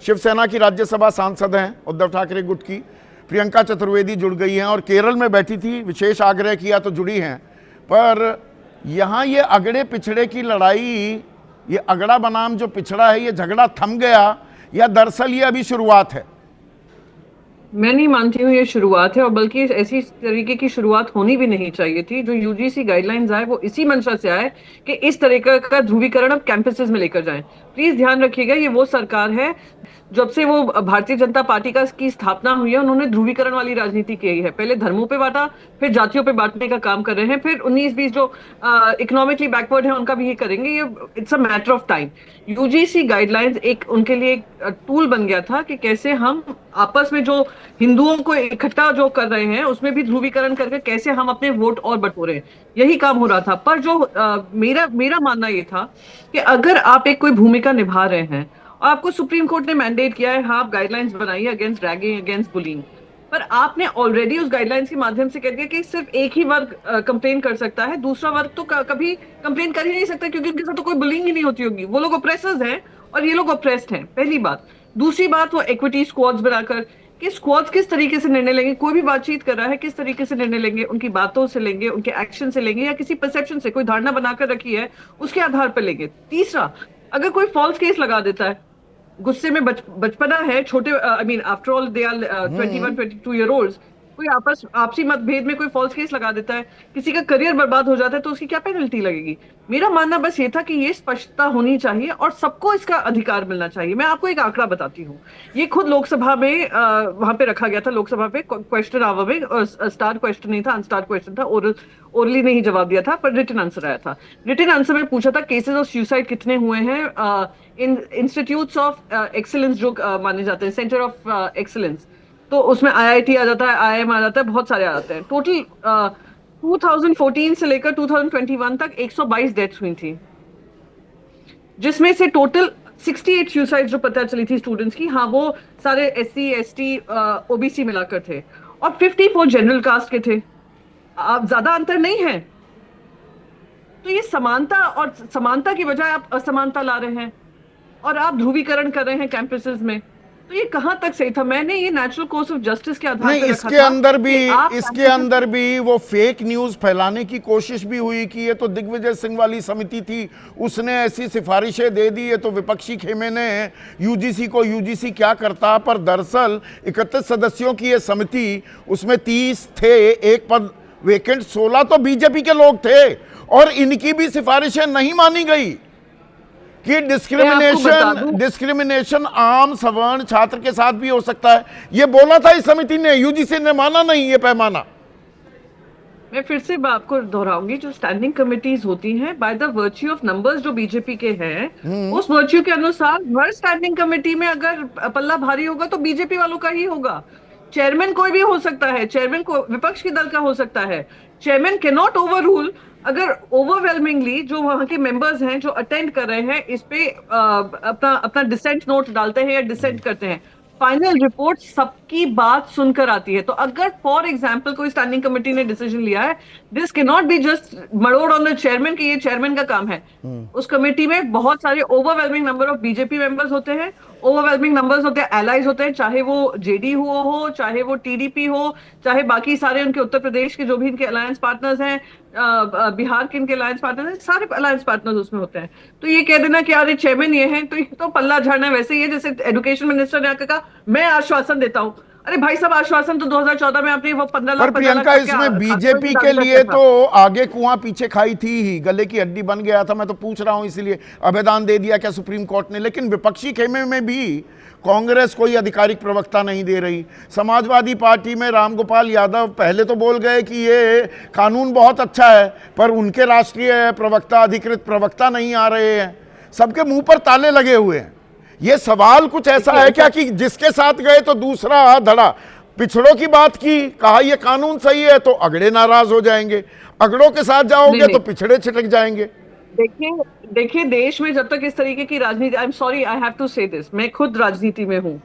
शिवसेना की राज्यसभा सांसद हैं उद्धव ठाकरे गुट की प्रियंका चतुर्वेदी जुड़ गई हैं और केरल में बैठी थी, विशेष आग्रह किया तो जुड़ी हैं। पर यहाँ ये अगड़े पिछड़े की लड़ाई, ये अगड़ा बनाम जो पिछड़ा है, ये झगड़ा थम गया या दरअसल ये अभी शुरुआत है? मैं नहीं मानती हूँ ये शुरुआत है, और बल्कि ऐसी तरीके की शुरुआत होनी भी नहीं चाहिए थी। जो यूजीसी गाइडलाइंस आए वो इसी मंशा से आए कि इस तरीके का ध्रुवीकरण अब कैंपसेस में लेकर जाएं। प्लीज ध्यान रखिएगा, ये वो सरकार है जब से वो भारतीय जनता पार्टी की स्थापना हुई है, उन्होंने ध्रुवीकरण वाली राजनीति की है। पहले धर्मों पे बांटा, फिर जातियों पे बांटने का काम कर रहे हैं, फिर 19-20 जो इकोनॉमिकली बैकवर्ड है उनका भी ये करेंगे। ये it's a matter of time. UGC guidelines एक उनके लिए एक टूल बन गया था कि कैसे हम आपस में जो हिंदुओं को इकट्ठा जो कर रहे हैं उसमें भी ध्रुवीकरण करके कैसे हम अपने वोट और बटोरे, यही काम हो रहा था। पर जो मेरा मेरा मानना ये था कि अगर आप एक कोई भूमिका निभा रहे हैं और आपको सुप्रीम कोर्ट ने मैंडेट किया है, हाँ आप गाइडलाइंस बनाइए अगेंस्ट रैगिंग, अगेंस्ट बुलिंग, पर आपने ऑलरेडी उस गाइडलाइंस के माध्यम से कह दिया कि सिर्फ एक ही वर्ग कंप्लेन कर सकता है, दूसरा वर्ग तो कभी कंप्लेन कर ही नहीं सकता, क्योंकि उनके साथ तो कोई बुलिंग ही नहीं होती होगी। वो लोग ऑप्रेसर्स हैं और ये लोग ऑप्रेस्ड हैं, पहली बात। दूसरी बात, वो इक्विटी स्क्वाड्स बनाकर कि स्क्वाड्स किस तरीके से निर्णय लेंगे, कोई भी बातचीत कर रहा है किस तरीके से निर्णय लेंगे, उनकी बातों से लेंगे, उनके एक्शन से लेंगे, या किसी परसेप्शन से कोई धारणा बनाकर रखी है उसके आधार पर लेंगे। तीसरा, अगर कोई फॉल्स केस लगा देता है, गुस्से में बचपना है, छोटे I mean after all they are 21-22 year old, कोई आपसी मतभेद में कोई फॉल्स केस लगा देता है, किसी का करियर बर्बाद हो जाता है, तो उसकी क्या पेनल्टी लगेगी? मेरा मानना बस ये था कि ये स्पष्टता होनी चाहिए और सबको इसका अधिकार मिलना चाहिए। मैं आपको एक आंकड़ा बताती हूँ, ये खुद लोकसभा में वहां पे रखा गया था, लोकसभा पे क्वेश्चन आवर में, स्टार क्वेश्चन नहीं था, अनस्टार क्वेश्चन था, ओरली नहीं जवाब दिया था, पर रिटन आंसर आया था। रिटन आंसर में पूछा था केसेस ऑफ सुसाइड कितने हुए हैं इन इंस्टीट्यूट्स ऑफ एक्सीलेंस जो माने जाते हैं, सेंटर ऑफ एक्सीलेंस, तो उसमें आईआईटी आ जाता है, आईआईएम आ जाता है, बहुत सारे आ जाते हैं। टोटल 2014 से लेकर 2021 तक 122 डेथ्स हुई थी, जिसमें से टोटल 68 सुसाइड जो पता चली थी स्टूडेंट्स की, हाँ वो सारे एससी एसटी ओबीसी मिलाकर थे, और 54 जनरल कास्ट के थे। आप ज्यादा अंतर नहीं है। तो ये समानता, और समानता की बजाय आप असमानता ला रहे हैं और आप ध्रुवीकरण कर रहे हैं कैंपसेस में, तो ये कहां तक सही था? मैंने ये नेचुरल कोर्स ऑफ जस्टिस के आधार नहीं, पर रखा इसके था अंदर भी कि आप इसके अंदर भी वो फेक न्यूज फैलाने की कोशिश भी हुई कि ये तो दिग्विजय सिंह वाली समिति थी, उसने ऐसी सिफारिशें दे दी, ये तो विपक्षी खेमे ने यूजीसी को, यूजीसी क्या करता। पर दरअसल 31 सदस्यों की ये समिति, उसमें 30 थे, एक पद वेकेंट, 16 तो बीजेपी के लोग थे, और इनकी भी सिफारिशें नहीं मानी गई कि डिस्क्रिमिनेशन आम सवर्ण छात्र के साथ भी हो सकता है। ये बोला था इस समिति ने, यूजीसी ने माना नहीं ये पैमाना। मैं फिर से आपको दोहराऊंगी, जो स्टैंडिंग कमिटीज होती हैं by the virtue of numbers जो बीजेपी के हैं, उस वर्च्यू के अनुसार हर स्टैंडिंग कमेटी में अगर पल्ला भारी होगा तो बीजेपी वालों का ही होगा। चेयरमैन कोई भी हो सकता है, चेयरमैन को विपक्ष के दल का हो सकता है। Chairman can not over rule. अगर ओवरवेलमिंगली जो वहां के मेंबर्स हैं जो अटेंड कर रहे हैं इस पे अपना अपना डिसेंट नोट डालते हैं या डिसेंट करते हैं, फाइनल रिपोर्ट सबकी बात सुनकर आती है। तो अगर फॉर एग्जांपल कोई स्टैंडिंग कमेटी ने डिसीजन लिया है, this can not be just मरोड़ ऑन द चेयरमैन कि ये चेयरमैन का काम है। उस कमेटी में बहुत सारे overwhelming number of BJP members होते हैं, ओवरवेलमिंग नंबर्स होते हैं एलाइज होते हैं, चाहे वो जेडी हो, चाहे वो टीडीपी हो, चाहे बाकी सारे उनके उत्तर प्रदेश के जो भी इनके अलायंस पार्टनर्स हैं, बिहार के इनके अलायंस पार्टनर्स हैं, सारे अलायंस पार्टनर्स उसमें होते हैं। तो ये कह देना कि यार चेयरमैन ये है, तो ये तो पल्ला झाड़ना वैसे ही है जैसे एजुकेशन मिनिस्टर ने आकर कहा मैं आश्वासन देता हूं। अरे भाई साहब, आश्वासन तो 2014 में आपने वो 15 लाख, पर प्रियंका, इसमें बीजेपी के लिए तो आगे कुआं पीछे खाई थी ही, गले की हड्डी बन गया था। मैं तो पूछ रहा हूं इसलिए अभेदान दे दिया क्या सुप्रीम कोर्ट ने? लेकिन विपक्षी खेमे में भी कांग्रेस कोई आधिकारिक प्रवक्ता नहीं दे रही। समाजवादी पार्टी में रामगोपाल यादव पहले तो बोल गए कि ये कानून बहुत अच्छा है, पर उनके राष्ट्रीय प्रवक्ता, अधिकृत प्रवक्ता नहीं आ रहे हैं। सबके मुंह पर ताले लगे हुए हैं। ये सवाल कुछ ऐसा है क्या कि जिसके साथ गए तो दूसरा धड़ा? पिछड़ों की बात की, कहा ये कानून सही है तो अगड़े नाराज हो जाएंगे, अगड़ों के साथ जाओगे तो पिछड़े छिटक जाएंगे। देखिए देश में जब तक इस तरीके की राजनीति, I am sorry I have to say this, मैं खुद राजनीति में हूं,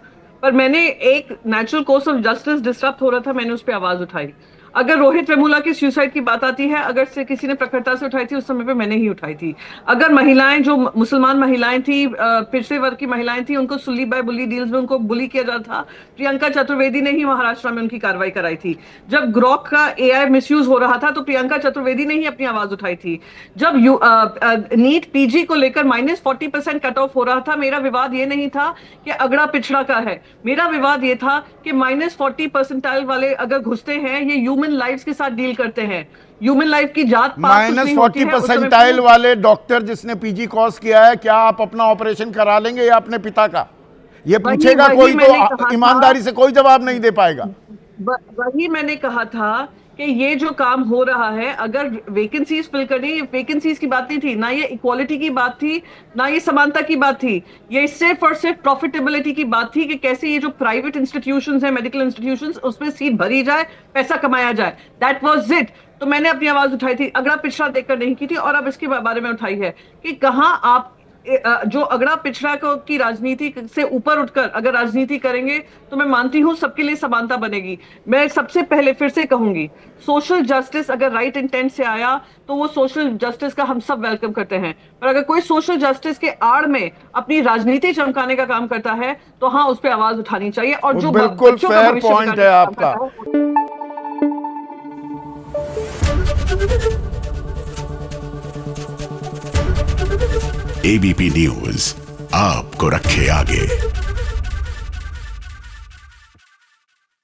पर मैंने एक natural course of justice disturb हो रहा था, मैंने उस पर आवाज उठाई। अगर रोहित वेमुला की सुसाइड की बात आती है, अगर से किसी ने प्रखरता से उठाई थी उस समय पे मैंने ही उठाई थी। अगर महिलाएं, जो मुसलमान महिलाएं थी, पिछड़े वर्ग की महिलाएं थी, उनको सुल्ली बाय बुली डील्स में उनको बुली किया जाता था, प्रियंका चतुर्वेदी ने ही महाराष्ट्र में उनकी कार्रवाई कराई थी। जब ग्रॉक का एआई मिसयूज हो रहा था तो प्रियंका चतुर्वेदी ने ही अपनी आवाज उठाई थी। जब नीट पीजी को लेकर -40% कट ऑफ हो रहा था, मेरा विवाद ये नहीं था कि अगड़ा पिछड़ा का है, मेरा विवाद ये था कि -40 परसेंटाइल वाले अगर घुसते हैं, ये ह्यूमन लाइफ्स के साथ डील करते हैं। ह्यूमन लाइफ की जात पात कुछ नहीं होती है। -40 परसेंटाइल वाले डॉक्टर जिसने पीजी कोर्स किया है, क्या आप अपना ऑपरेशन करा लेंगे या अपने पिता का? ये पूछेगा कोई तो ईमानदारी से कोई जवाब नहीं दे पाएगा। वही मैंने कहा था कि ये जो काम हो रहा है, अगर वैकेंसीज फिल करनी, वैकेंसीज की बात नहीं थी, ना ये इक्वालिटी की बात थी, ना ये समानता की बात थी, ये सिर्फ और सिर्फ प्रॉफिटेबिलिटी की बात थी कि कैसे ये जो प्राइवेट इंस्टीट्यूशंस है, मेडिकल इंस्टीट्यूशंस, उसमें सीट भरी जाए, पैसा कमाया जाए। That was it. तो मैंने अपनी आवाज उठाई थी, अगड़ा पिछड़ा देखकर नहीं की थी, और अब इसके बारे में उठाई है कि कहां आप जो अगड़ा पिछड़ा की राजनीति से ऊपर उठकर अगर राजनीति करेंगे तो मैं मानती हूं सबके लिए समानता बनेगी। मैं सबसे पहले फिर से कहूंगी, सोशल जस्टिस अगर राइट इंटेंट से आया तो वो सोशल जस्टिस का हम सब वेलकम करते हैं, पर अगर कोई सोशल जस्टिस के आड़ में अपनी राजनीति चमकाने का काम करता है तो हाँ, उस पर आवाज उठानी चाहिए। और जो बिल्कुल फेयर पॉइंट है आपका। एबीपी न्यूज आपको रखे आगे।